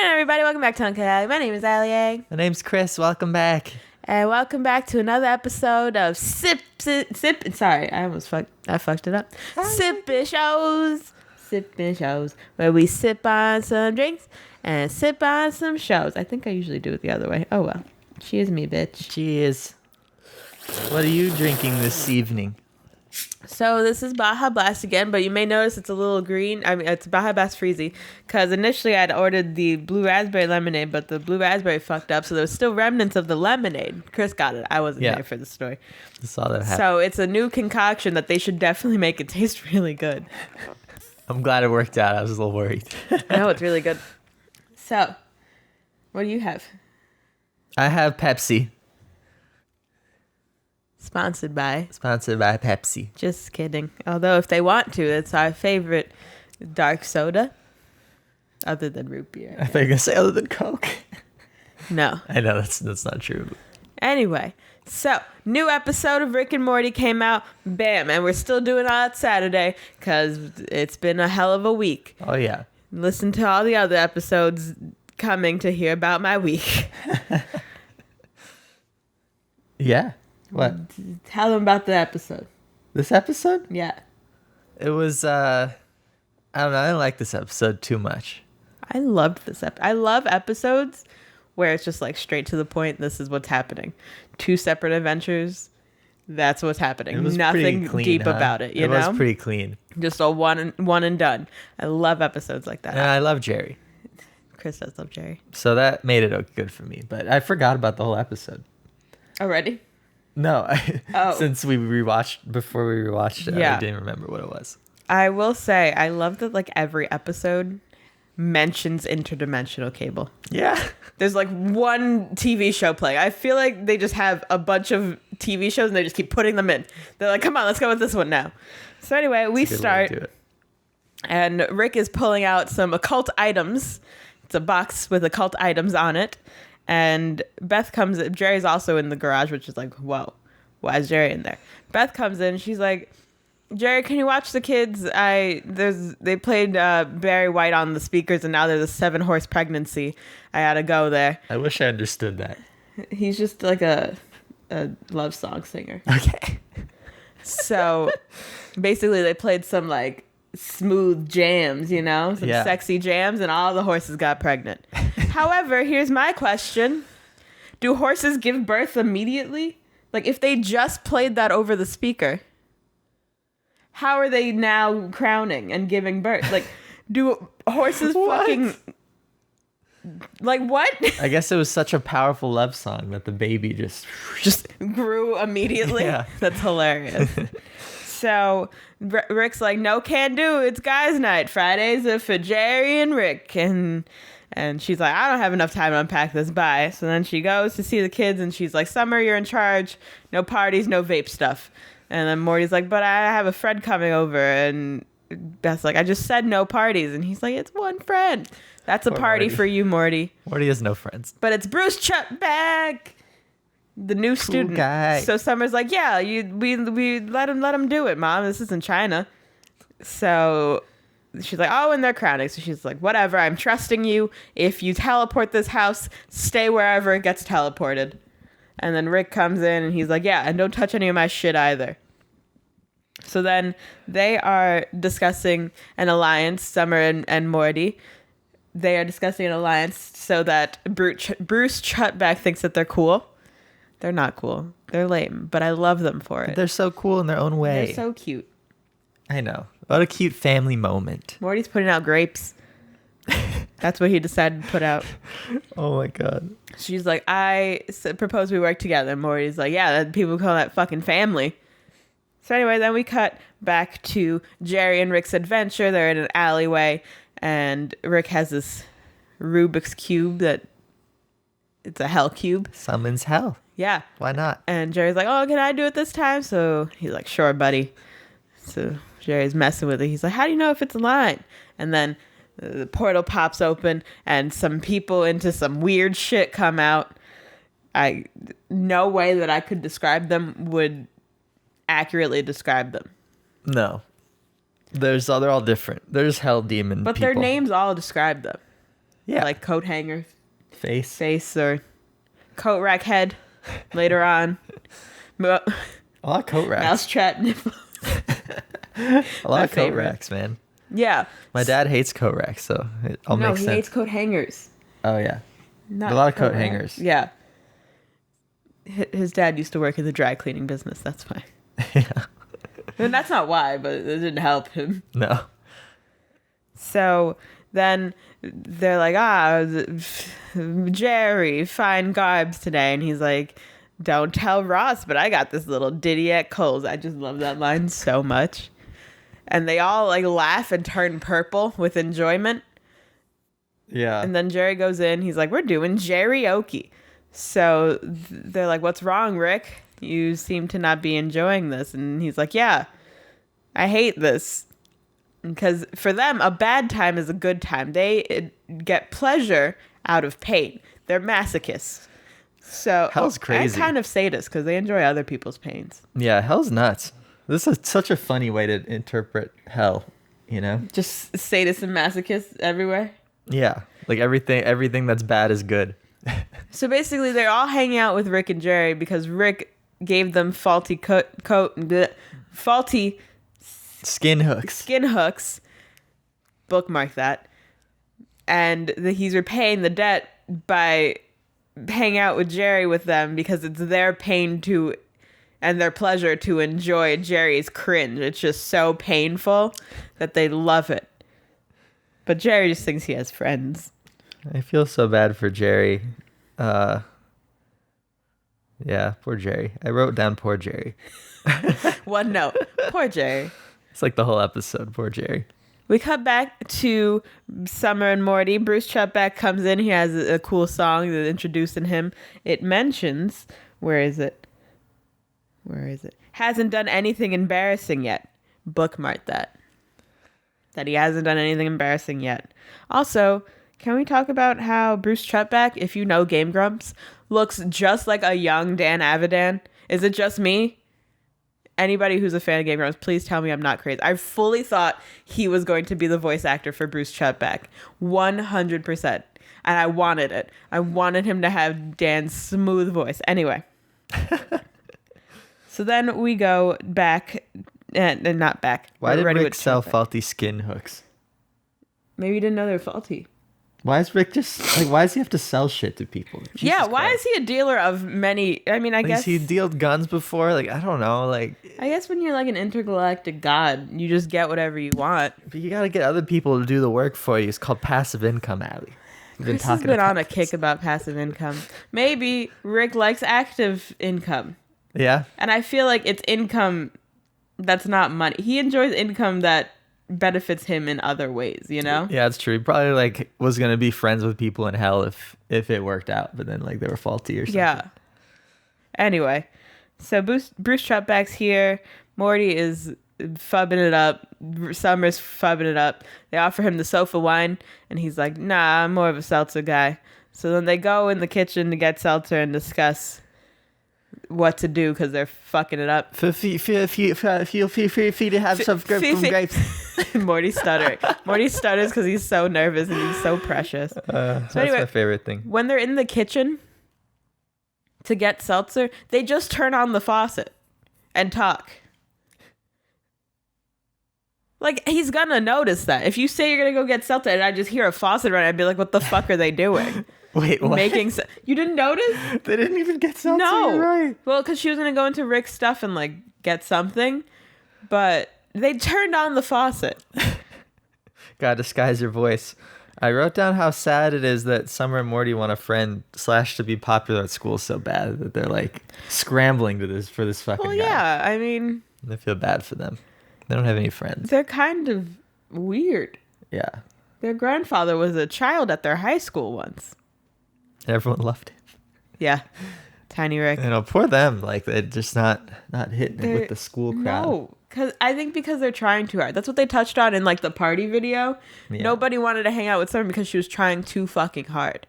morning, everybody. Welcome back to UncutAlly. My name is Allie. My name's Chris. Welcome back. And welcome back to another episode of Sip. Sorry, I fucked it up. Sippin' shows, where we sip on some drinks and sip on some shows. I think I usually do it the other way. Oh well, she is me, bitch. Cheers. What are you drinking this evening? So this is Baja Blast again, but you may notice it's a little green. I mean, it's Baja Blast Freezy, because initially I'd ordered the blue raspberry lemonade, but the blue raspberry fucked up, so there was still remnants of the lemonade. Chris got it. I wasn't there for the story. I saw that happen. So it's a new concoction that they should definitely make it taste really good. I'm glad it worked out. I was a little worried. No, it's really good. So, what do you have? I have Pepsi. Sponsored by Pepsi. Just kidding. Although if they want to, it's our favorite dark soda. Other than root beer. I thought you were going to say other than Coke. No. I know, that's not true. Anyway, so new episode of Rick and Morty came out. Bam. And we're still doing it on Saturday because it's been a hell of a week. Oh, yeah. Listen to all the other episodes coming to hear about my week. Yeah. What? Tell them about the episode. This episode? Yeah. It was, I don't know. I didn't like this episode too much. I loved this episode. I love episodes where it's just like straight to the point. This is what's happening. 2 separate adventures. That's what's happening. It was Nothing clean, deep about it. You know? It was pretty clean. Just a one and done. I love episodes like that. And I love Jerry. Chris does love Jerry. So that made it good for me. But I forgot about the whole episode. Already? No, since before we rewatched it, I didn't remember what it was. I will say, I love that like every episode mentions interdimensional cable. Yeah. There's like one TV show playing. I feel like they just have a bunch of TV shows and they just keep putting them in. They're like, come on, let's go with this one now. So anyway, we start. And Rick is pulling out some occult items. It's a box with occult items on it. And Beth comes in. Jerry's also in the garage, which is like, whoa, why is Jerry in there? Beth comes in. She's like, Jerry, can you watch the kids? They played Barry White on the speakers, and now there's a 7-horse pregnancy. I gotta go there. I wish I understood that. He's just like a love song singer. Okay. So basically, they played some like smooth jams, some sexy jams, and all the horses got pregnant. However, here's my question. Do horses give birth immediately? Like, if they just played that over the speaker, how are they now crowning and giving birth? Like, do horses fucking... Like, what? I guess it was such a powerful love song that the baby just grew immediately? Yeah. That's hilarious. So Rick's like, no can do. It's guys' night. Fridays are for Jerry and Rick. And she's like, I don't have enough time to unpack this. Bye. So then she goes to see the kids and she's like, Summer, you're in charge. No parties, no vape stuff. And then Morty's like, but I have a friend coming over. And Beth's like, I just said no parties. And he's like, it's one friend. That's a party for you, Morty. Morty has no friends. But it's Bruce Chutback, the new student. Guy. So Summer's like, yeah, we let him do it, Mom. This isn't China. So she's like, oh, and they're crowning. So she's like, whatever, I'm trusting you. If you teleport this house, stay wherever it gets teleported. And then Rick comes in and he's like, yeah, and don't touch any of my shit either. So then they are discussing an alliance, Summer and Morty. They are discussing an alliance so that Bruce Chutback thinks that they're cool. They're not cool. They're lame, but I love them for it. They're so cool in their own way. They're so cute. I know. What a cute family moment. Morty's putting out grapes. That's what he decided to put out. Oh my God. She's like, I propose we work together. And Morty's like, yeah, people call that fucking family. So anyway, then we cut back to Jerry and Rick's adventure. They're in an alleyway, and Rick has this Rubik's Cube that it's a hell cube. Summons hell. Yeah. Why not? And Jerry's like, oh, can I do it this time? So he's like, sure, buddy. So Jerry's messing with it. He's like, how do you know if it's a line? And then the portal pops open and some people into some weird shit come out. No way that I could describe them would accurately describe them. No. They're all different. There's hell demon But people. their names all describe them. Yeah. Like coat hanger Face or coat rack head later on. A lot of coat racks. Mousetrap nipple. A lot of coat favorite. racks, man. Yeah. My dad hates coat racks, so it all makes sense. No, he hates coat hangers. Oh, yeah. Not a lot of coat rack. hangers. Yeah. His dad used to work in the dry cleaning business. That's why. Yeah. And that's not why, but it didn't help him. No. So then they're like, Jerry, fine garbs today. And he's like, don't tell Ross, but I got this little ditty at Kohl's. I just love that line so much. And they all like laugh and turn purple with enjoyment. Yeah. And then Jerry goes in. He's like, we're doing Jerry-oki. So they're like, what's wrong, Rick? You seem to not be enjoying this. And he's like, yeah, I hate this. Because for them, a bad time is a good time. They get pleasure out of pain. They're masochists. So hell's crazy. And kind of sadists because they enjoy other people's pains. Yeah, hell's nuts. This is such a funny way to interpret hell, you know? Just sadists and masochists everywhere. Yeah, like everything that's bad is good. So basically, they're all hanging out with Rick and Jerry because Rick gave them faulty faulty skin hooks. Bookmark that. And he's repaying the debt by hanging out with Jerry with them because it's their pain to and their pleasure to enjoy Jerry's cringe. It's just so painful that they love it. But Jerry just thinks he has friends. I feel so bad for Jerry. Yeah, poor Jerry. I wrote down poor Jerry. One note. Poor Jerry. It's like the whole episode, poor Jerry. We cut back to Summer and Morty. Bruce Chutback comes in. He has a cool song that introducing him. It mentions, where is it? Hasn't done anything embarrassing yet. Bookmark that. That he hasn't done anything embarrassing yet. Also, can we talk about how Bruce Chutback, if you know Game Grumps, looks just like a young Dan Avidan? Is it just me? Anybody who's a fan of Game Grumps, please tell me I'm not crazy. I fully thought he was going to be the voice actor for Bruce Chutback. 100%. And I wanted it. I wanted him to have Dan's smooth voice. Anyway. So then we go back, and not back. Why did Rick sell faulty skin hooks? Maybe he didn't know they were faulty. Why is Rick why does he have to sell shit to people? Jesus yeah, why Christ. is he a dealer of many? I mean, I guess. Has he dealt guns before? I don't know. I guess when you're like an intergalactic god, you just get whatever you want. But you gotta get other people to do the work for you. It's called passive income, Allie. Chris has been on a kick about passive income. Maybe Rick likes active income. Yeah. And I feel like it's income that's not money. He enjoys income that benefits him in other ways, you know? Yeah, it's true. He probably was gonna be friends with people in hell if it worked out, but then they were faulty or something. Yeah. Anyway, so Bruce Chutback's here. Morty is fubbing it up. Summer's fubbing it up. They offer him the sofa wine, and he's like, nah, I'm more of a seltzer guy. So then they go in the kitchen to get seltzer and discuss what to do because they're fucking it up. Feel free to have some grapes. Morty stuttering. Morty stutters because he's so nervous and he's so precious. That's my favorite thing. When they're in the kitchen to get seltzer, they just turn on the faucet and talk. He's gonna notice that. If you say you're gonna go get seltzer and I just hear a faucet run, I'd be like, what the fuck are they doing? Wait, what? You didn't notice? They didn't even get seltzer. No. You're right. Well, because she was going to go into Rick's stuff and, get something. But they turned on the faucet. Gotta disguise your voice. I wrote down how sad it is that Summer and Morty want a friend / to be popular at school so bad that they're, scrambling for this fucking guy. Well, yeah. I mean... I feel bad for them. They don't have any friends. They're kind of weird. Yeah. Their grandfather was a child at their high school once. Everyone loved him. Yeah. Tiny Rick. Poor them. They're just not hitting it with the school crowd. No. Because they're trying too hard. That's what they touched on in, the party video. Yeah. Nobody wanted to hang out with Summer because she was trying too fucking hard.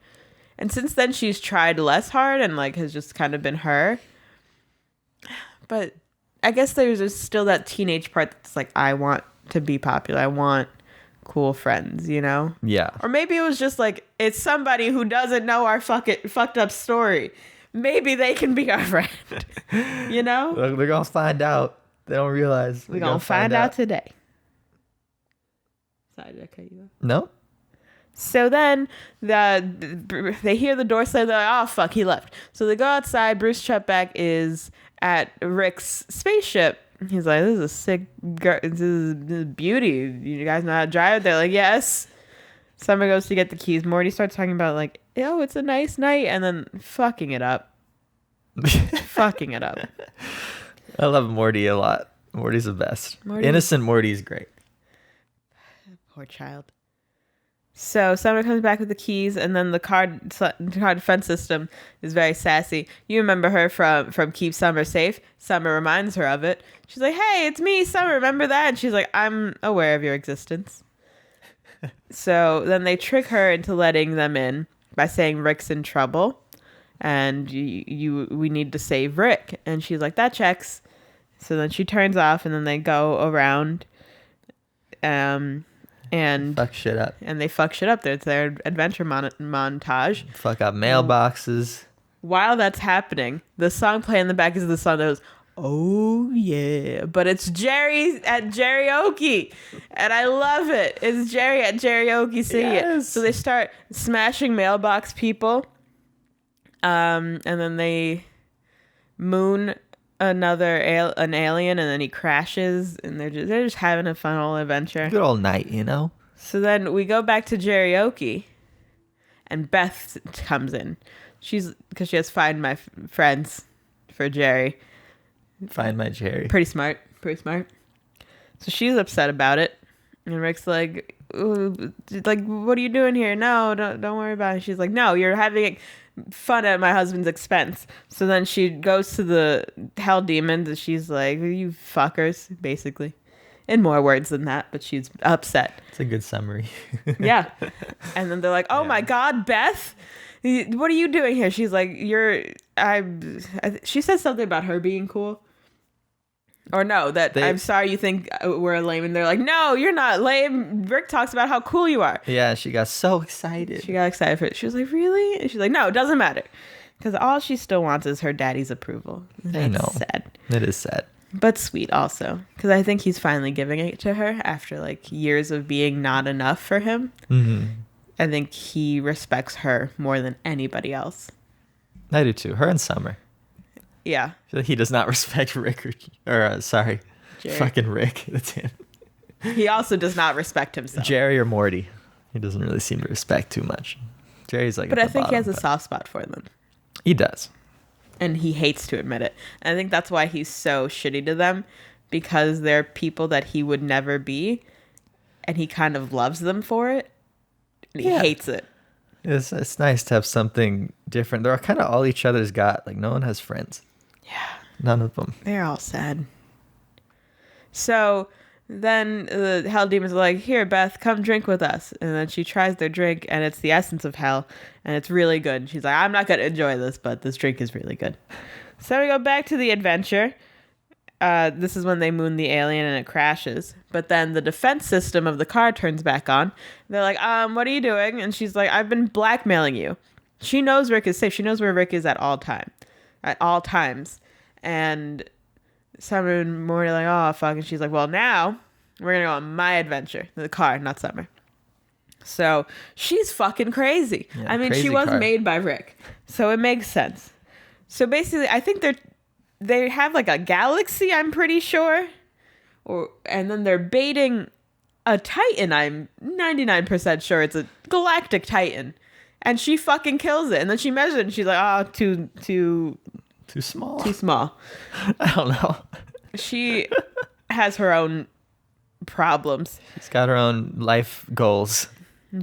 And since then, she's tried less hard and, has just kind of been her. But I guess there's still that teenage part that's I want to be popular. I want cool friends, you know? Yeah. Or maybe it was just like, it's somebody who doesn't know our fucked up story. Maybe they can be our friend. You know? They're going to find out. They don't realize. We're going to find out today. Sorry, did I cut you off? No? So then they hear the door slam. They're like, oh, fuck, he left. So they go outside. Bruce Chutback is at Rick's spaceship. He's like, this is a sick girl. This is beauty. You guys know how to drive? They're like, yes. Summer goes to get the keys. Morty starts talking about like, oh, it's a nice night. And then fucking it up. Fucking it up. I love Morty a lot. Morty's the best. Innocent Morty's great. Poor child. So Summer comes back with the keys, and then the car defense system is very sassy. You remember her from Keep Summer Safe. Summer reminds her of it. She's like, hey, it's me, Summer, remember that? And she's like, I'm aware of your existence. So then they trick her into letting them in by saying Rick's in trouble, and we need to save Rick. And she's like, that checks. So then she turns off, and then they go around and fuck shit up. And they fuck shit up. It's their adventure montage. Fuck up mailboxes. While that's happening, the song playing in the back is the song that goes, oh yeah. But it's Jerry at karaoke. And I love it. It's Jerry at karaoke singing it. So they start smashing mailbox people. And then they moon an alien, and then he crashes, and they're just having a fun old adventure. Good old night, you know. So then we go back to karaoke, and Beth comes in. Because she has Find My Friends for Jerry. Find My Jerry. Pretty smart. So she's upset about it, and Rick's like, what are you doing here? No, don't worry about it. She's like, no, you're having fun at my husband's expense. So then she goes to the hell demons, and she's like, you fuckers, basically. In more words than that, but she's upset. It's a good summary. Yeah. And then they're like, oh my God, Beth, what are you doing here? She's like, she says something about her being cool. Or no, I'm sorry you think we're lame. And they're like, no, you're not lame. Rick talks about how cool you are. Yeah, she got so excited. She got excited for it. She was like, really? And she's like, no, it doesn't matter. Because all she still wants is her daddy's approval. I know. Sad. It is sad. But sweet also. Because I think he's finally giving it to her after like years of being not enough for him. Mm-hmm. I think he respects her more than anybody else. I do too. Her and Summer. Yeah. I feel like he does not respect Rick or Jerry. fucking Rick. That's him. He also does not respect himself. Jerry or Morty. He doesn't really seem to respect too much. Jerry's like, but I think he has a soft spot for them. He does. And he hates to admit it. And I think that's why he's so shitty to them, because they're people that he would never be, and he kind of loves them for it, and he hates it. It's nice to have something different. They're kind of all each other's got. Like, no one has friends. Yeah. None of them. They're all sad. So then the hell demons are like, here, Beth, come drink with us. And then she tries their drink, and it's the essence of hell, and it's really good. And she's like, I'm not going to enjoy this, but this drink is really good. So we go back to the adventure. This is when they moon the alien and it crashes. But then the defense system of the car turns back on. They're like, what are you doing? And she's like, I've been blackmailing you. She knows Rick is safe. She knows where Rick is at all times. And Summer and Morty are like, oh, fuck. And she's like, well, now we're going to go on my adventure. The car, not Summer. So she's fucking crazy. Yeah, I mean, she was made by Rick. So it makes sense. So basically, I think they have like a galaxy, I'm pretty sure. And then they're baiting a Titan. I'm 99% sure it's a galactic Titan. And she fucking kills it. And then she measures it and she's like, oh, too small. Too small. I don't know. She has her own problems. She's got her own life goals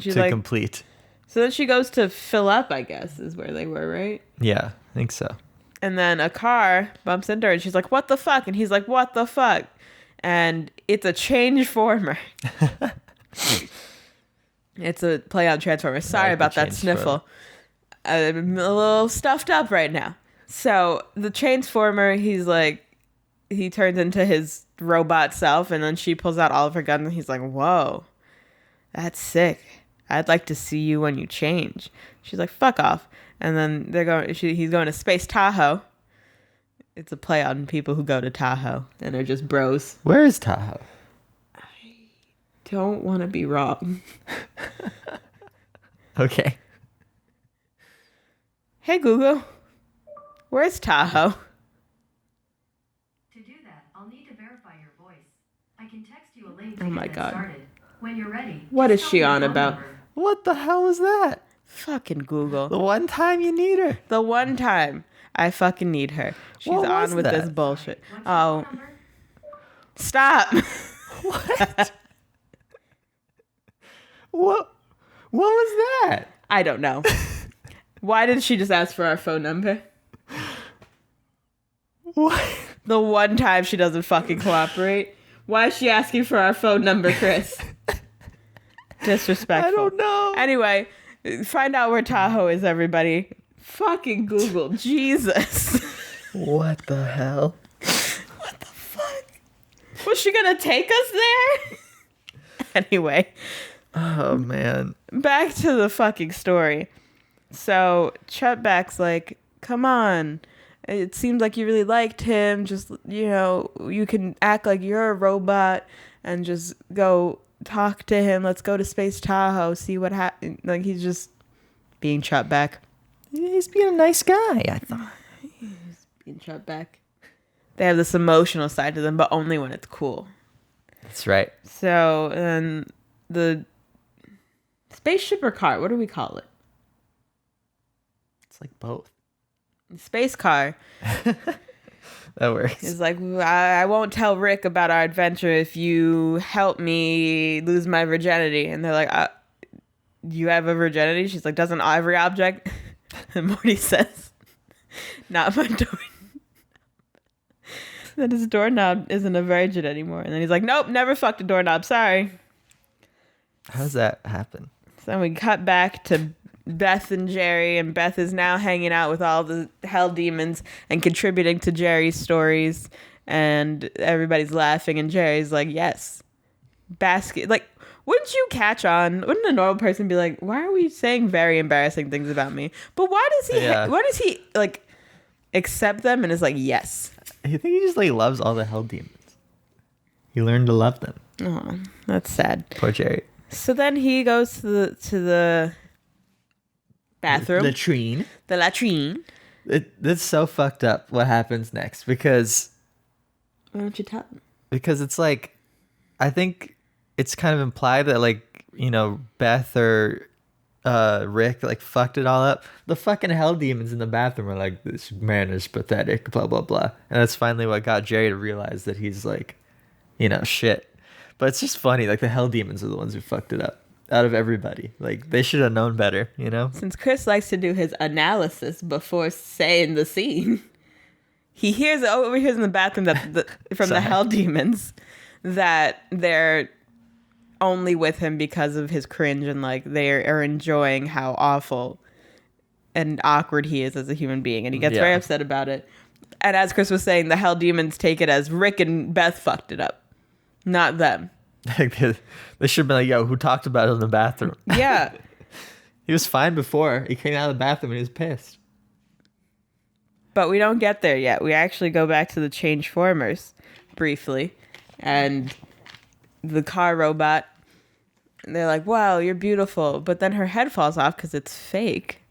to complete. So then she goes to fill up, I guess, is where they were, right? Yeah, I think so. And then a car bumps into her and she's like, what the fuck? And he's like, what the fuck? And it's a change former. It's a play on Transformers. Sorry about that sniffle. I'm a little stuffed up right now. So the Transformer, he turns into his robot self, and then she pulls out all of her guns, and he's like, whoa. That's sick. I'd like to see you when you change. She's like, fuck off. And then he's going to Space Tahoe. It's a play on people who go to Tahoe and are just bros. Where is Tahoe? Don't want to be wrong. Okay. Hey, Google. Where's Tahoe? To do that, I'll need to verify your voice. I can text you a link Oh to my get God. started. When you're ready. What is just she tell me on your phone about? number. What the hell is that? Fucking Google. The one time you need her. The one time I fucking need her. She's What was on with that? this bullshit. What's your Oh, phone number? stop. What? What was that? I don't know. Why did she just ask for our phone number? What? The one time she doesn't fucking cooperate. Why is she asking for our phone number, Chris? Disrespectful. I don't know. Anyway, find out where Tahoe is, everybody. Fucking Google. Jesus. What the hell? What the fuck? Was she gonna take us there? Anyway, Oh man. back to the fucking story. So Chetback's like, come on. It seems like you really liked him. Just, you can act like you're a robot and just go talk to him. Let's go to Space Tahoe, see what happens. Like, he's just being Chetback. He's being a nice guy, I thought. Being Chetback. They have this emotional side to them, but only when it's cool. That's right. So, then the spaceship or car, what do we call it? It's like both. Space car That works. is like, I won't tell Rick about our adventure if you help me lose my virginity. And they're like, you have a virginity? She's like, doesn't every object? And Morty says, not my doorknob. That his doorknob isn't a virgin anymore. And then he's like, nope, never fucked a doorknob. Sorry. How does that happen? So then we cut back to Beth and Jerry, and Beth is now hanging out with all the hell demons and contributing to Jerry's stories, and everybody's laughing, and Jerry's like, yes, basket. Like, wouldn't you catch on? Wouldn't a normal person be like, why are we saying very embarrassing things about me? But why does he like accept them and is like, yes? I think he just like loves all the hell demons. He learned to love them. Oh, that's sad. Poor Jerry. So then he goes to the bathroom, Latrine. the latrine. That's so fucked up what happens next because Why don't you tell him? it's like I think it's kind of implied that like, Beth or Rick like fucked it all up. The fucking hell demons in the bathroom are like, this man is pathetic, blah blah blah. And that's finally what got Jerry to realize that he's like, shit. But it's just funny, like the hell demons are the ones who fucked it up out of everybody. Like they should have known better, Since Chris likes to do his analysis before saying the scene, he overhears in the bathroom that from the hell demons that they're only with him because of his cringe, and like they are enjoying how awful and awkward he is as a human being, and he gets very upset about it. And as Chris was saying, the hell demons take it as Rick and Beth fucked it up, not them. They should have been like, yo, who talked about it in the bathroom? Yeah. He was fine before. He came out of the bathroom and he was pissed. But we don't get there yet. We actually go back to the change formers briefly. And the car robot, they're like, wow, you're beautiful. But then her head falls off because it's fake.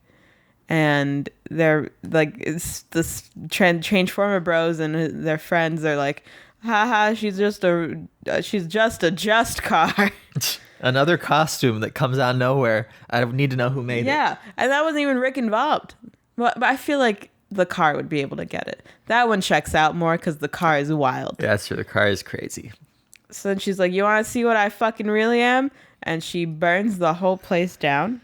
And they're like, it's this change former bros and their friends are like, haha, she's just a just car. Another costume that comes out of nowhere. I need to know who made it. Yeah, and that wasn't even Rick involved. But I feel like the car would be able to get it. That one checks out more because the car is wild. Yeah, that's true. The car is crazy. So then she's like, you want to see what I fucking really am? And she burns the whole place down.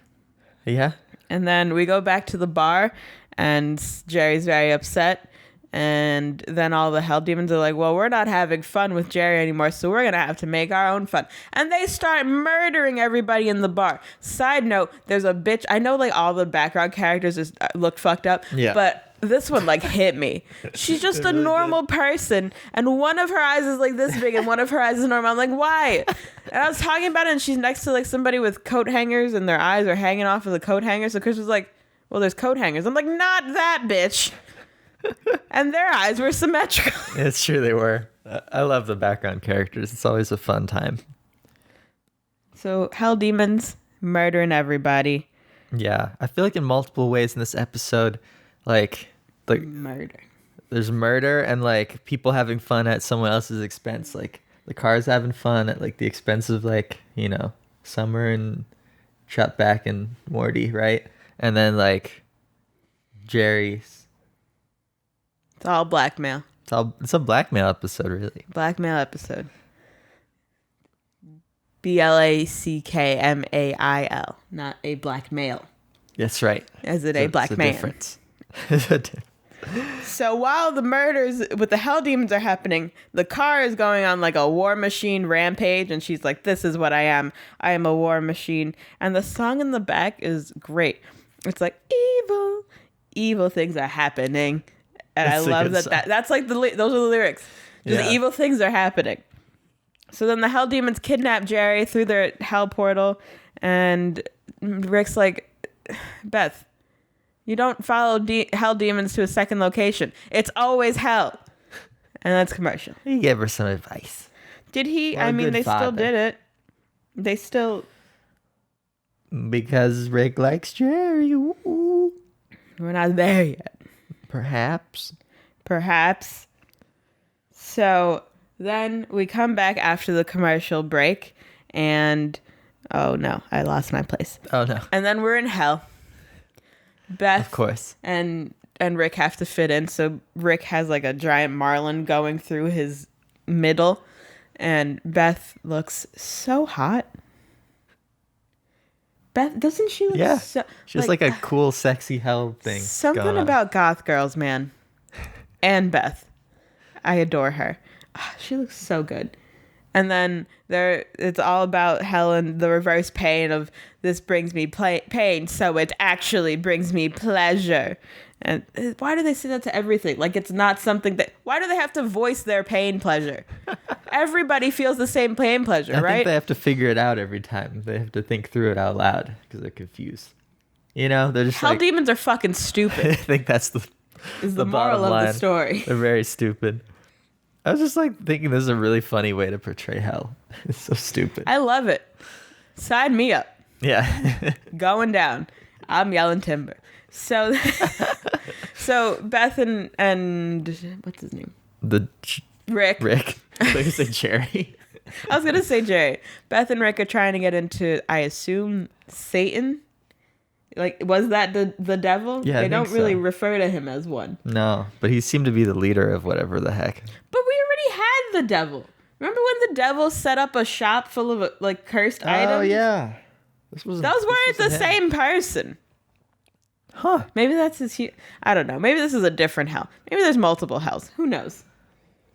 Yeah. And then we go back to the bar, and Jerry's very upset. And then all the hell demons are like, well, we're not having fun with Jerry anymore, so we're going to have to make our own fun. And they start murdering everybody in the bar. Side note, there's a bitch. I know like all the background characters just look fucked up. Yeah. But this one like hit me. She's just a really normal person, and one of her eyes is like this big and one of her eyes is normal. I'm like, why? And I was talking about it, and she's next to like somebody with coat hangers and their eyes are hanging off of the coat hanger. So Chris was like, well, there's coat hangers. I'm like, not that bitch. And their eyes were symmetrical. It's true, they were. I love the background characters. It's always a fun time. So hell demons murdering everybody. Yeah, I feel like in multiple ways in this episode, like Murder. there's murder and like people having fun at someone else's expense. Like the car's having fun at like the expense of like, you know, Summer and Chutback and Morty, right? And then like Jerry's. It's all blackmail. It's a blackmail episode, really. Blackmail episode. BLACKMAIL, not a black male. That's right. As it a black It's man. difference. So while the murders with the hell demons are happening, the car is going on like a war machine rampage, and she's like, this is what I am. I am a war machine. And the song in the back is great. It's like, evil things are happening. And That's I a love good that. song. That's like those are the lyrics. Just Yeah. evil things are happening. So then the hell demons kidnap Jerry through their hell portal, and Rick's like, Beth, you don't follow hell demons to a second location. It's always hell. And that's commercial. He gave her some advice. Did he? What a I mean, good they still father. did it. They still. Because Rick likes Jerry. Ooh. We're not there yet. Perhaps. So then we come back after the commercial break, and oh no, I lost my place. Oh no. And then we're in hell. Beth Of course. and Rick have to fit in. So Rick has like a giant marlin going through his middle, and Beth looks so hot. Beth, doesn't she look Yeah. so... She has like a cool, sexy hell thing. Something going on. about goth girls, man. And Beth. I adore her. Ah, she looks so good. And then it's all about hell and the reverse pain of this brings me pain, so it actually brings me pleasure. And why do they say that to everything? Like it's not something that... Why do they have to voice their pain pleasure? Everybody feels the same pain pleasure, I right? think they have to figure it out every time. They have to think through it out loud because they're confused. You know, they're just Hell like... demons are fucking I stupid, think that's is the bottom moral of the line. story. They're very stupid. I was just like thinking this is a really funny way to portray hell. It's so stupid. I love it. Sign me up. Yeah. Going down. I'm yelling timber. So Beth and what's his name? Rick. Rick. I thought you said Jerry. I was gonna say Jerry. Beth and Rick are trying to get into, I assume, Satan. Like, was that the devil? Yeah, I they don't think really so. refer to him as one. No, but he seemed to be the leader of whatever the heck. But we already had the devil. Remember when the devil set up a shop full of like cursed items? Oh yeah. Those weren't the same person. Huh. Maybe that's I don't know. Maybe this is a different hell. Maybe there's multiple hells. Who knows?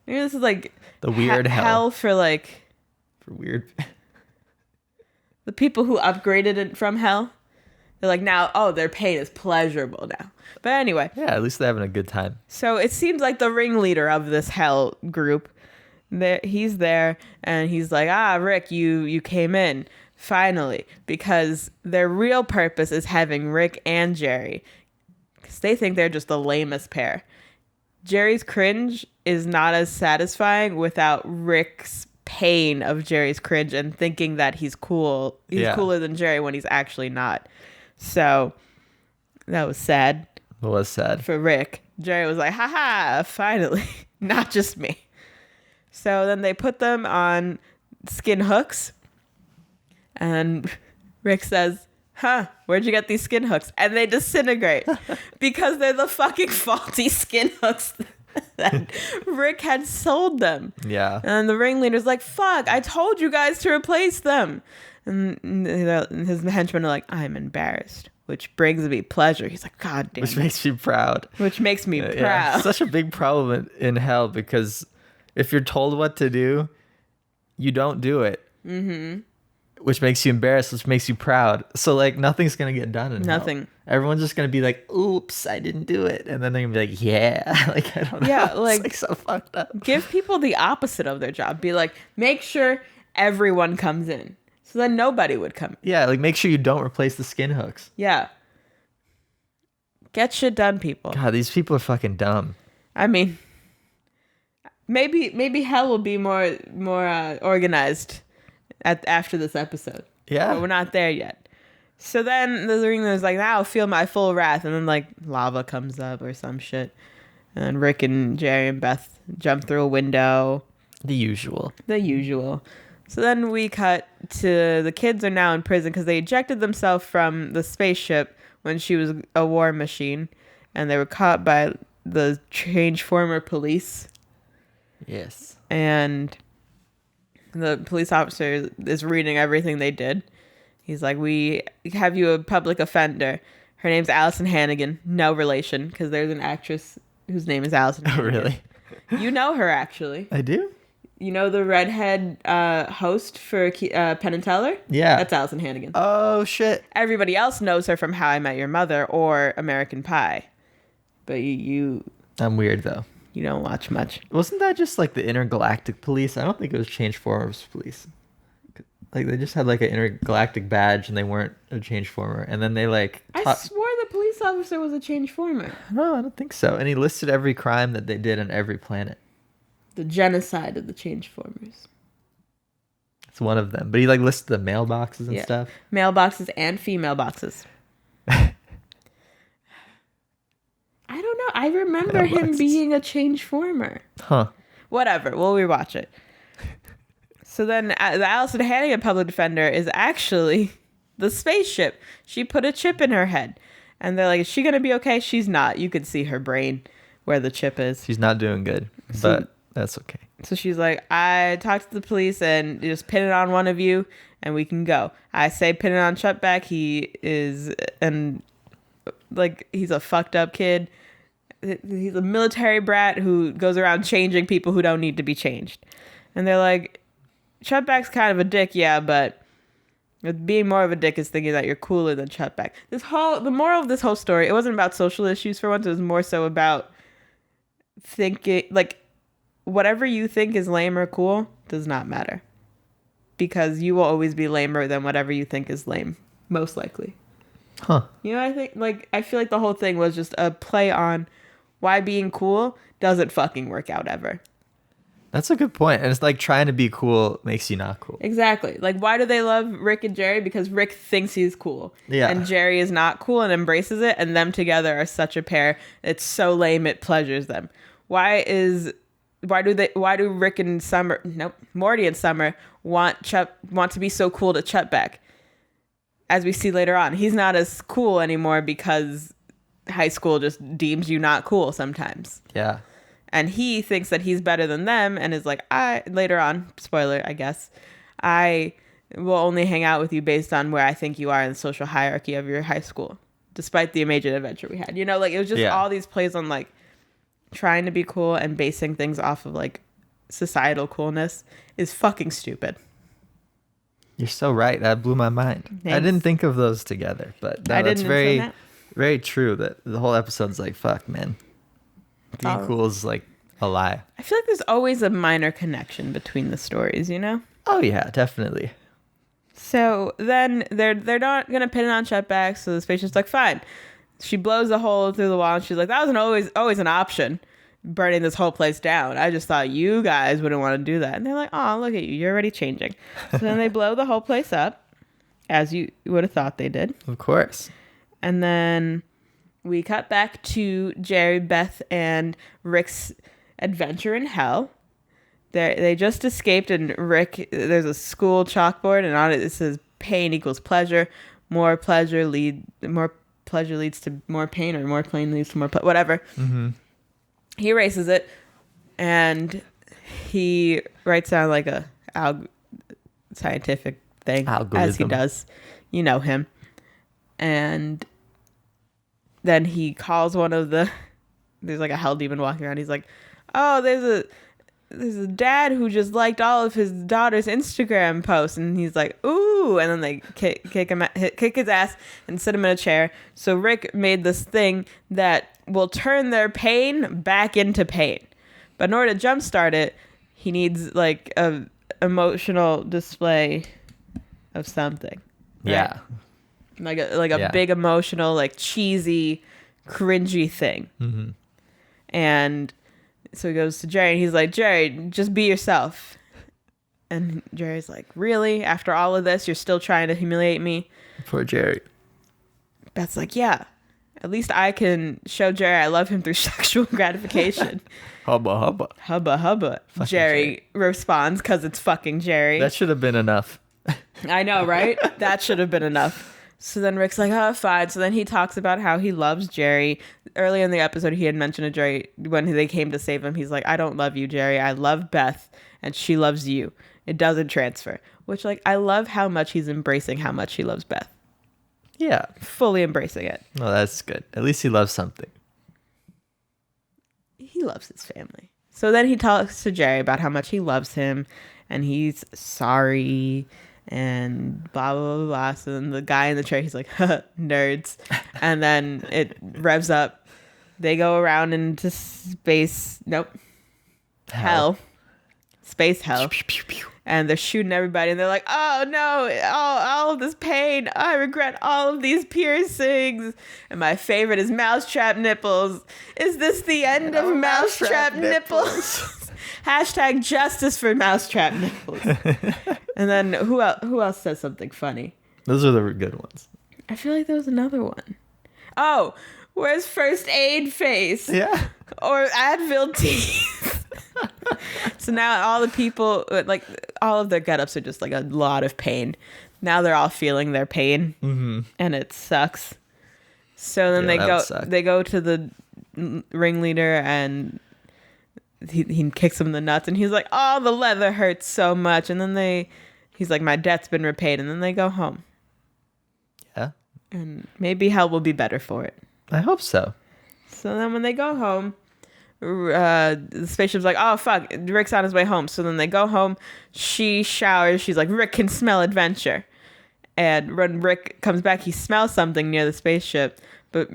Maybe this is like The weird hell. for like For weird. the people who upgraded it from hell. They're like now, oh, their pain is pleasurable now. But anyway, Yeah, at least they're having a good time. so it seems like the ringleader of this hell group, he's there, and he's like, Rick, you came in finally, because their real purpose is having Rick and Jerry, because they think they're just the lamest pair. Jerry's cringe is not as satisfying without Rick's pain of Jerry's cringe and thinking that he's cool. He's Yeah. cooler than Jerry when he's actually not. So that was sad It was sad. for Rick. Jerry was like, haha, finally, not just me. So then they put them on skin hooks, and Rick says, where'd you get these skin hooks? And they disintegrate because they're the fucking faulty skin hooks that Rick had sold them. Yeah. And the ringleader's like, fuck, I told you guys to replace them. And his henchmen are like, I'm embarrassed, which brings me pleasure. He's like, God damn Which it. makes you proud. Which makes me proud. Yeah, it's such a big problem in hell because if you're told what to do, you don't do it. Mm-hmm. Which makes you embarrassed, which makes you proud. So like nothing's gonna get done in hell. Nothing. everyone's just gonna be like, "Oops, I didn't do it," and then they're gonna be like, "Yeah," like I don't know. Yeah, It's like so fucked up. Give people the opposite of their job. Be like, make sure everyone comes in. So then nobody would come. Yeah, like make sure you don't replace the skin hooks. Yeah. Get shit done, people. God, these people are fucking dumb. I mean, maybe hell will be more organized after this episode. Yeah. But we're not there yet. So then the ring is like, now feel my full wrath, and then like lava comes up or some shit, and then Rick and Jerry and Beth jump through a window. The usual. So then we cut to the kids are now in prison because they ejected themselves from the spaceship when she was a war machine, and they were caught by the Changeformer police. Yes. And the police officer is reading everything they did. He's like, we have you a public offender. Her name's Allison Hannigan. No relation, because there's an actress whose name is Allison Oh, Hannigan. really? You know her, actually. I do? You know the redhead host for Penn and Teller? Yeah. That's Allison Hannigan. Oh, shit. Everybody else knows her from How I Met Your Mother or American Pie. But you I'm weird, though. don't watch much. Wasn't that just like the intergalactic police? I don't think it was Changeformers police. Like they just had like an intergalactic badge and they weren't a Changeformer. And then they like I swore the police officer was a Changeformer. No, I don't think so. And he listed every crime that they did on every planet. The genocide of the Changeformers. It's one of them. But he like listed the mailboxes and stuff. Mailboxes and female boxes. I don't know. I remember him Mailboxes. being a Changeformer. Huh. Whatever. We'll rewatch it. So then the Allison Hannigan public defender is actually the spaceship. She put a chip in her head. And they're like, is she going to be okay? She's not. You could see her brain where the chip is. She's not doing good. So- But that's okay. So she's like, I talked to the police and just pin it on one of you and we can go. I say pin it on Chutback. He is, and like, he's a fucked up kid. He's a military brat who goes around changing people who don't need to be changed. And they're like, Chutback's kind of a dick, yeah, but being more of a dick is thinking that you're cooler than Chutback. The moral of this whole story, it wasn't about social issues for once. It was more so about thinking, like, whatever you think is lame or cool does not matter. Because you will always be lamer than whatever you think is lame, most likely. Huh. You know, I feel like the whole thing was just a play on why being cool doesn't fucking work out ever. That's a good point. And it's like trying to be cool makes you not cool. Exactly. Like, why do they love Rick and Jerry? Because Rick thinks he's cool. Yeah. And Jerry is not cool and embraces it. And them together are such a pair. It's so lame it pleasures them. Why do Rick and Summer, nope, Morty and Summer want to be so cool to Chutback? As we see later on, he's not as cool anymore because high school just deems you not cool sometimes. Yeah. And he thinks that he's better than them and is like, later on, spoiler, I guess, I will only hang out with you based on where I think you are in the social hierarchy of your high school, despite the amazing adventure we had. You know, like, it was just all these plays on, like, trying to be cool and basing things off of, like, societal coolness is fucking stupid. You're so right. That blew my mind. Thanks. I didn't think of those together, but no, that's very, very true. That the whole episode's like, fuck, man. Being cool is like a lie. I feel like there's always a minor connection between the stories, you know? Oh yeah, definitely. So then they're not gonna pin it on Chutback, so the spaceship's like, fine. She blows a hole through the wall and she's like, that was always an option, burning this whole place down. I just thought you guys wouldn't want to do that. And they're like, oh, look at you, you're already changing. So then they blow the whole place up, as you would have thought they did. Of course. And then we cut back to Jerry, Beth, and Rick's adventure in hell. They just escaped, and Rick, there's a school chalkboard, and on it says pain equals pleasure. More pleasure leads to more pain, or more pain leads to more whatever. Mm-hmm. He erases it, and he writes down like a scientific thing, as he does. You know him. And then he calls one of there's like a hell demon walking around. He's like, oh, there's there's a dad who just liked all of his daughter's Instagram posts, and he's like, ooh, and then they kick his ass and sit him in a chair. So Rick made this thing that will turn their pain back into pain. But in order to jumpstart it, he needs like a emotional display of something. Right? Yeah. Like a big emotional, like cheesy, cringy thing. Mm-hmm. And so he goes to Jerry and he's like, Jerry, just be yourself. And Jerry's like, really? After all of this, you're still trying to humiliate me? Poor Jerry. Beth's like, yeah. At least I can show Jerry I love him through sexual gratification. Hubba hubba. Hubba hubba. Jerry responds because it's fucking Jerry. That should have been enough. I know, right? That should have been enough. So then Rick's like, oh, fine. So then he talks about how he loves Jerry. Earlier in the episode, he had mentioned to Jerry when they came to save him. He's like, I don't love you, Jerry. I love Beth, and she loves you. It doesn't transfer. Which, like, I love how much he's embracing how much he loves Beth. Yeah. Fully embracing it. Well, that's good. At least he loves something. He loves his family. So then he talks to Jerry about how much he loves him, and he's sorry. And blah, blah, blah, blah. So then the guy in the chair, he's like, nerds. And then it revs up. They go around into space. Nope. Hell. Space hell. And they're shooting everybody. And they're like, oh, no. All of this pain. I regret all of these piercings. And my favorite is mousetrap nipples. Is this the end of mousetrap nipples? Hashtag justice for mousetrap nipples. And then who else says something funny? Those are the good ones. I feel like there was another one. Oh, where's first aid face? Yeah. Or Advil teeth. So now all the people, like all of their get-ups are just like a lot of pain. Now they're all feeling their pain. Mm-hmm. And it sucks. So then they go to the ringleader and he kicks him in the nuts and he's like, oh, the leather hurts so much. And then he's like, my debt's been repaid. And then they go home. Yeah. And maybe hell will be better for it. I hope so. So then when they go home, the spaceship's like, oh, fuck, Rick's on his way home. So then they go home. She showers. She's like, Rick can smell adventure. And when Rick comes back, he smells something near the spaceship. But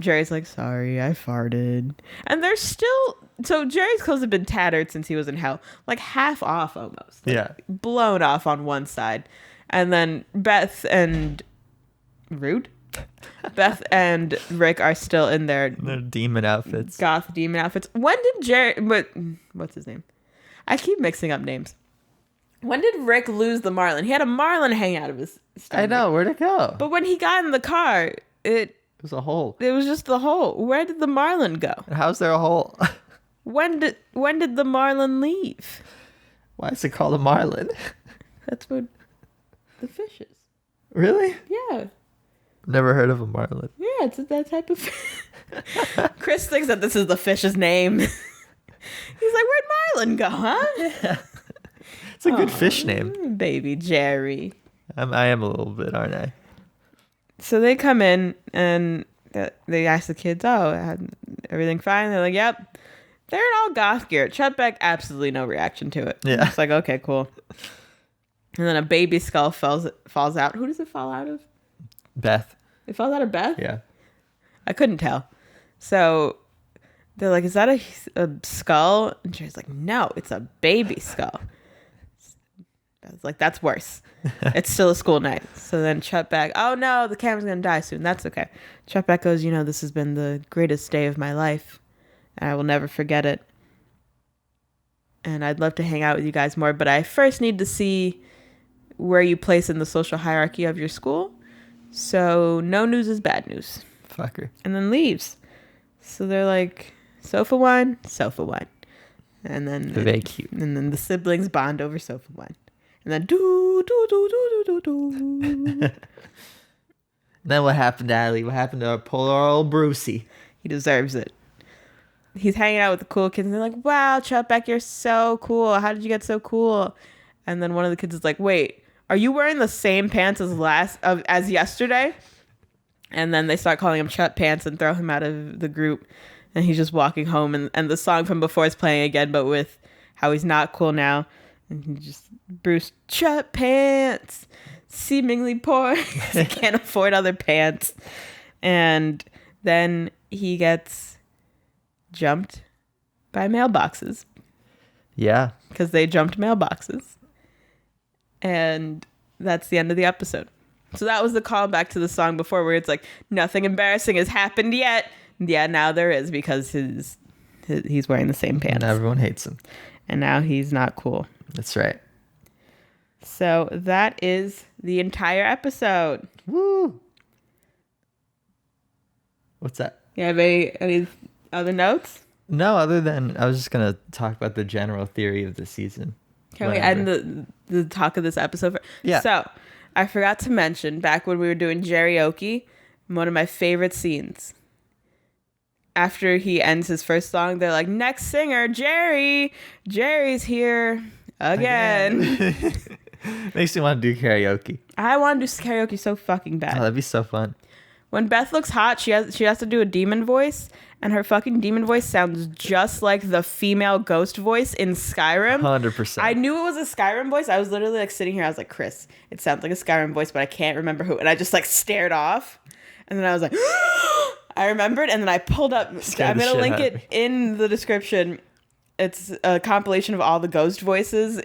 Jerry's like, sorry, I farted. And they're still... So Jerry's clothes have been tattered since he was in hell. Like half off almost. Like, yeah. Blown off on one side. And then Beth and... Rude? Beth and Rick are still in their... demon outfits. Goth demon outfits. When did Jerry... What's his name? I keep mixing up names. When did Rick lose the marlin? He had a marlin hang out of his stomach. I know. Where'd it go? But when he got in the car, it was a hole. It was just the hole. Where did the marlin go? How's there a hole? When did the marlin leave? Why is it called a marlin? That's what the fish is. Really? Yeah. Never heard of a marlin. Yeah, it's that type of Chris thinks that this is the fish's name. He's like, where'd marlin go, huh? Yeah. It's a good fish name. Baby Jerry. I am a little bit, aren't I? So they come in and they ask the kids, oh, everything fine? They're like, yep. They're in all goth gear. Chet Beck, absolutely no reaction to it. Yeah. It's like, okay, cool. And then a baby skull falls out. Who does it fall out of? Beth. It falls out of Beth? Yeah. I couldn't tell. So they're like, is that a skull? And Jerry's like, no, it's a baby skull. I was like, that's worse. It's still a school night. So then Chet Beck, oh no, the camera's going to die soon. That's okay. Chet Beck goes, this has been the greatest day of my life. And I will never forget it. And I'd love to hang out with you guys more, but I first need to see where you place in the social hierarchy of your school. So no news is bad news. Fucker. And then leaves. So they're like, sofa wine. And then very cute. And then the siblings bond over sofa wine. And then do. Then what happened to Allie? What happened to our poor old Brucey? He deserves it. He's hanging out with the cool kids and they're like, wow, Chet Beck, you're so cool. How did you get so cool? And then one of the kids is like, wait, are you wearing the same pants as yesterday? And then they start calling him Chet Pants and throw him out of the group. And he's just walking home and the song from before is playing again, but with how he's not cool now. And he just, Bruce, shut pants, seemingly poor. He can't afford other pants. And then he gets jumped by mailboxes. Yeah. Because they jumped mailboxes. And that's the end of the episode. So that was the callback to the song before where it's like, nothing embarrassing has happened yet. Yeah, now there is because he's wearing the same pants. And everyone hates him. And now he's not cool. That's right. So that is the entire episode. Woo! What's that? You have any other notes? No, other than I was just going to talk about the general theory of the season. Can we end the talk of this episode? Yeah. So I forgot to mention back when we were doing karaoke, one of my favorite scenes. After he ends his first song, they're like, next singer, Jerry. Jerry's here again. Makes me want to do karaoke. I want to do karaoke so fucking bad. Oh, that'd be so fun. When Beth looks hot, she has to do a demon voice, and her fucking demon voice sounds just like the female ghost voice in Skyrim. 100%. I knew it was a Skyrim voice. I was literally like sitting here. I was like, Chris, it sounds like a Skyrim voice, but I can't remember who. And I just like stared off, and then I was like, I remembered, and then I pulled up. I'm gonna link it in the description. It's a compilation of all the ghost voices.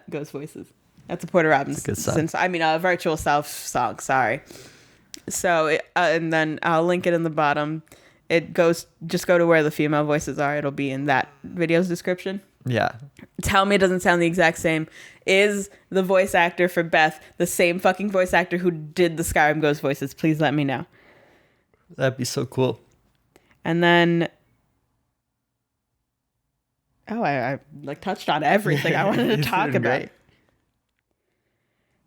Ghost voices. That's a Porter Robinson. A virtual self song. Sorry. So, and then I'll link it in the bottom. It goes, just go to where the female voices are. It'll be in that video's description. Yeah. Tell me it doesn't sound the exact same. Is the voice actor for Beth the same fucking voice actor who did the Skyrim ghost voices? Please let me know. That'd be so cool. And then, I like touched on everything I wanted to talk about. Great.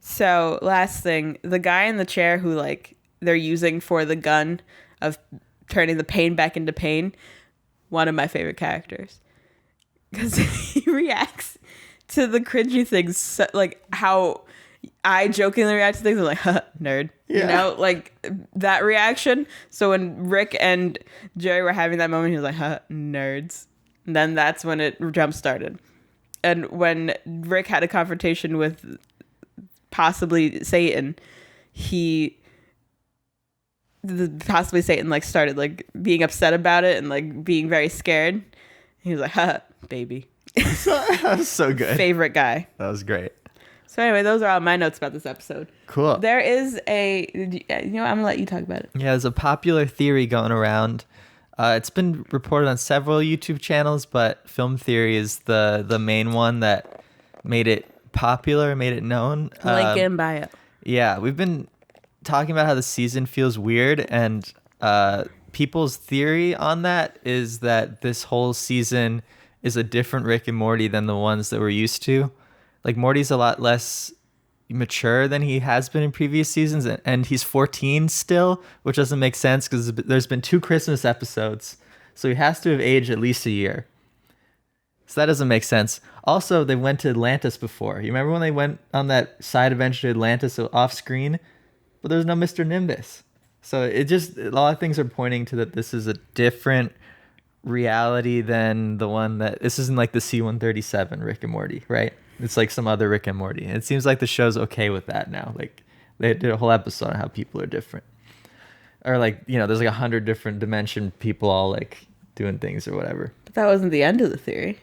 So last thing, the guy in the chair who like they're using for the gun of turning the pain back into pain, one of my favorite characters, because he reacts to the cringy things so, like how I jokingly react to things. I'm like, huh, nerd. Yeah. You know, like that reaction. So when Rick and Jerry were having that moment, he was like, huh, nerds. And then that's when it jump started. And when Rick had a confrontation with possibly Satan, possibly Satan like started like being upset about it and like being very scared. He was like, huh, baby. That was so good. Favorite guy. That was great. So anyway, those are all my notes about this episode. Cool. There is I'm gonna let you talk about it. Yeah, there's a popular theory going around. It's been reported on several YouTube channels, but Film Theory is the main one that made it popular, made it known. Link in bio. Yeah, we've been talking about how the season feels weird, and people's theory on that is that this whole season is a different Rick and Morty than the ones that we're used to. Like, Morty's a lot less mature than he has been in previous seasons, and he's 14 still, which doesn't make sense because there's been 2 Christmas episodes, so he has to have aged at least a year. So that doesn't make sense. Also, they went to Atlantis before. You remember when they went on that side adventure to Atlantis off screen? But there's no Mr. Nimbus. So a lot of things are pointing to that this is a different reality than the one that, this isn't like the C-137 Rick and Morty, right? It's like some other Rick and Morty. And it seems like the show's okay with that now. Like, they did a whole episode on how people are different. Or like, there's like 100 different dimension people all like doing things or whatever. But that wasn't the end of the theory.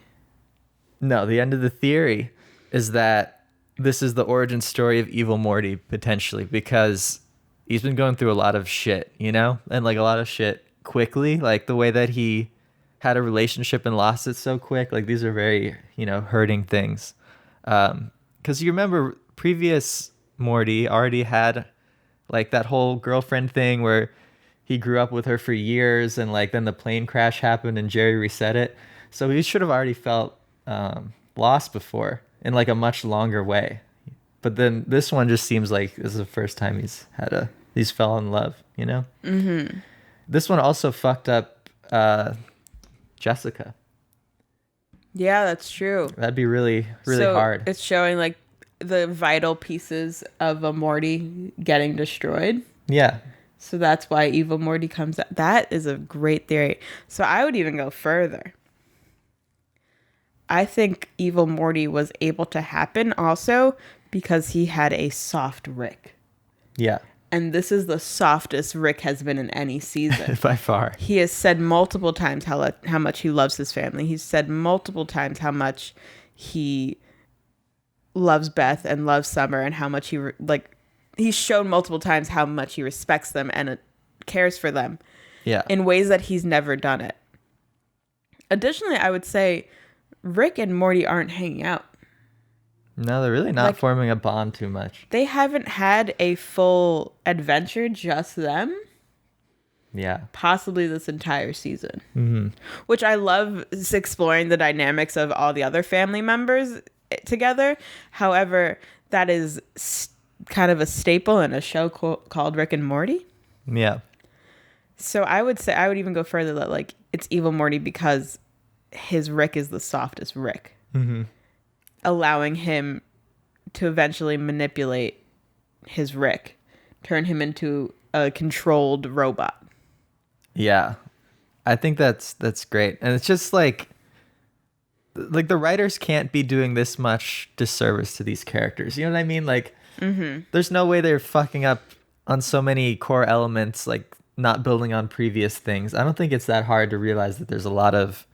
No, the end of the theory is that this is the origin story of Evil Morty, potentially, because he's been going through a lot of shit, and like a lot of shit quickly, like the way that he had a relationship and lost it so quick. Like, these are very, hurting things. Because you remember previous Morty already had like that whole girlfriend thing where he grew up with her for years, and like then the plane crash happened and Jerry reset it. So he should have already felt lost before in like a much longer way. But then this one just seems like this is the first time he's fell in love, Mm-hmm. This one also fucked up Jessica. Yeah, that's true. That'd be really, really hard. It's showing like the vital pieces of a Morty getting destroyed. Yeah. So that's why Evil Morty comes out. That is a great theory. So I would even go further. I think evil Morty was able to happen also because he had a soft Rick. Yeah. And this is the softest Rick has been in any season. By far. He has said multiple times how much he loves his family. He's said multiple times how much he loves Beth and loves Summer, and how much he's shown multiple times how much he respects them and cares for them. Yeah. In ways that he's never done it. Additionally, I would say Rick and Morty aren't hanging out. No, they're really not forming a bond too much. They haven't had a full adventure, just them. Yeah. Possibly this entire season. Mm-hmm. Which I love, is exploring the dynamics of all the other family members together. However, that is kind of a staple in a show called Rick and Morty. Yeah. So I would say, I would even go further that like it's evil Morty because his Rick is the softest Rick. Mm-hmm. Allowing him to eventually manipulate his Rick, turn him into a controlled robot. Yeah. I think that's great. And it's just like the writers can't be doing this much disservice to these characters. You know what I mean? Like, there's no way they're fucking up on so many core elements, like not building on previous things. I don't think it's that hard to realize that there's a lot of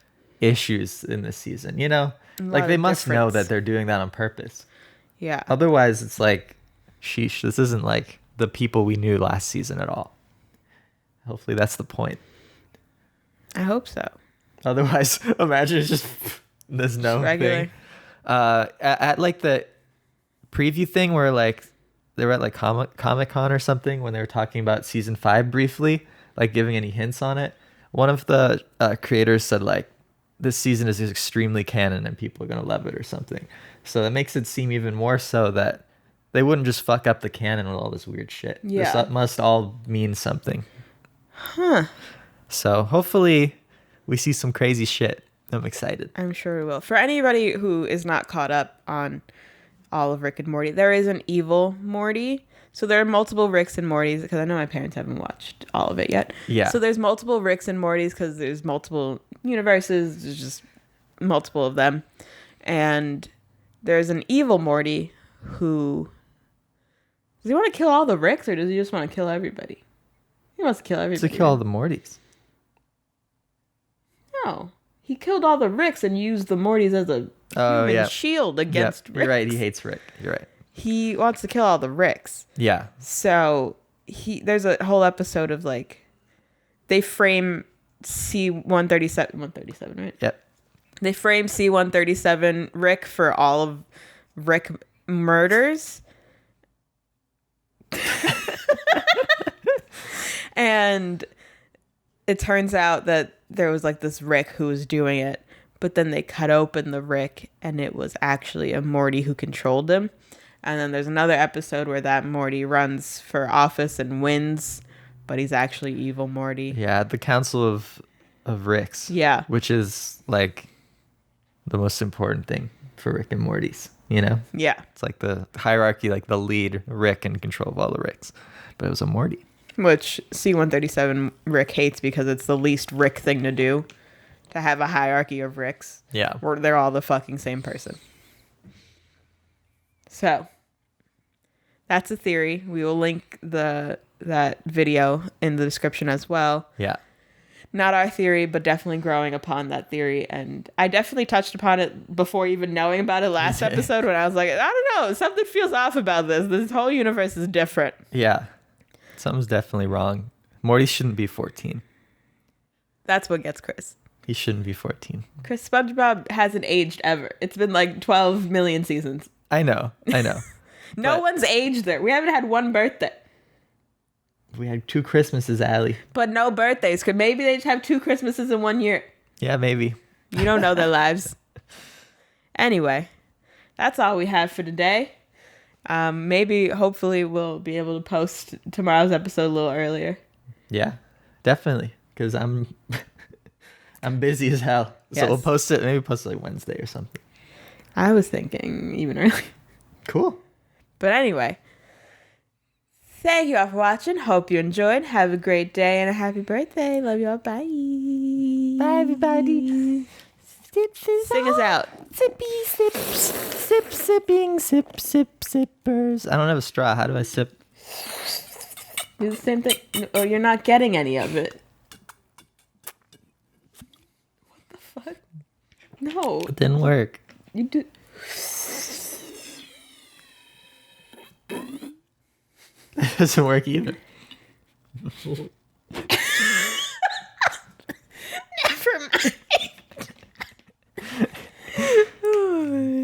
issues in this season, you know? Like, they must know that they're doing that on purpose. Yeah. Otherwise, it's like, sheesh, this isn't like the people we knew last season at all. Hopefully that's the point. I hope so. Otherwise, imagine it's just this no thing. At like the preview thing where like they were at like Comic-Con or something when they were talking about season 5 briefly, like giving any hints on it. One of the creators said like, this season is extremely canon and people are going to love it or something. So that makes it seem even more so that they wouldn't just fuck up the canon with all this weird shit. Yeah. This must all mean something. Huh. So hopefully we see some crazy shit. I'm excited. I'm sure we will. For anybody who is not caught up on all of Rick and Morty, there is an evil Morty. So there are multiple Ricks and Mortys, because I know my parents haven't watched all of it yet. Yeah. So there's multiple Ricks and Mortys because there's multiple universes. There's just multiple of them. And there's an evil Morty who... Does he want to kill all the Ricks, or does he just want to kill everybody? He wants to kill everybody. To kill all the Mortys. No. He killed all the Ricks and used the Mortys as a human shield against Ricks. You're right. He hates Rick. You're right. He wants to kill all the Ricks. Yeah. So there's a whole episode of like, they frame C-137, right? Yep. They frame C-137 Rick for all of Rick murders. And it turns out that there was like this Rick who was doing it, but then they cut open the Rick and it was actually a Morty who controlled him. And then there's another episode where that Morty runs for office and wins, but he's actually evil Morty. Yeah, the Council of Ricks. Yeah. Which is like the most important thing for Rick and Morty's, you know? Yeah. It's like the hierarchy, like the lead Rick in control of all the Ricks. But it was a Morty. Which C-137 Rick hates because it's the least Rick thing to do, to have a hierarchy of Ricks. Yeah. Where they're all the fucking same person. So, that's a theory. We will link that video in the description as well. Yeah. Not our theory, but definitely growing upon that theory. And I definitely touched upon it before even knowing about it last episode, when I was like, I don't know, something feels off about this. This whole universe is different. Yeah. Something's definitely wrong. Morty shouldn't be 14. That's what gets Chris. He shouldn't be 14. Chris, SpongeBob hasn't aged ever. It's been like 12 million seasons. I know. No one's aged there. We haven't had one birthday. We had 2 Christmases, Allie. But no birthdays. Could maybe they just have 2 Christmases in 1 year? Yeah, maybe. You don't know their lives. Anyway, that's all we have for today. Maybe, hopefully, we'll be able to post tomorrow's episode a little earlier. Yeah, definitely. Because I'm busy as hell. So Yes. we'll post it like Wednesday or something. I was thinking even earlier. Cool. But anyway, thank you all for watching. Hope you enjoyed. Have a great day and a happy birthday. Love you all. Bye. Bye, everybody. Sip fizz. Sing us out. Sippy sips. Sip sipping. Sip sippers. I don't have a straw. How do I sip? Do the same thing. Oh, you're not getting any of it. What the fuck? No. It didn't work. You do. It doesn't work either. Never mind.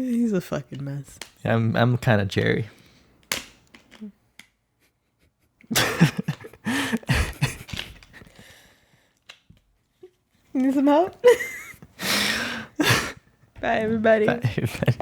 He's a fucking mess. I'm kind of Jerry. Need some help? Bye, everybody. Bye, everybody.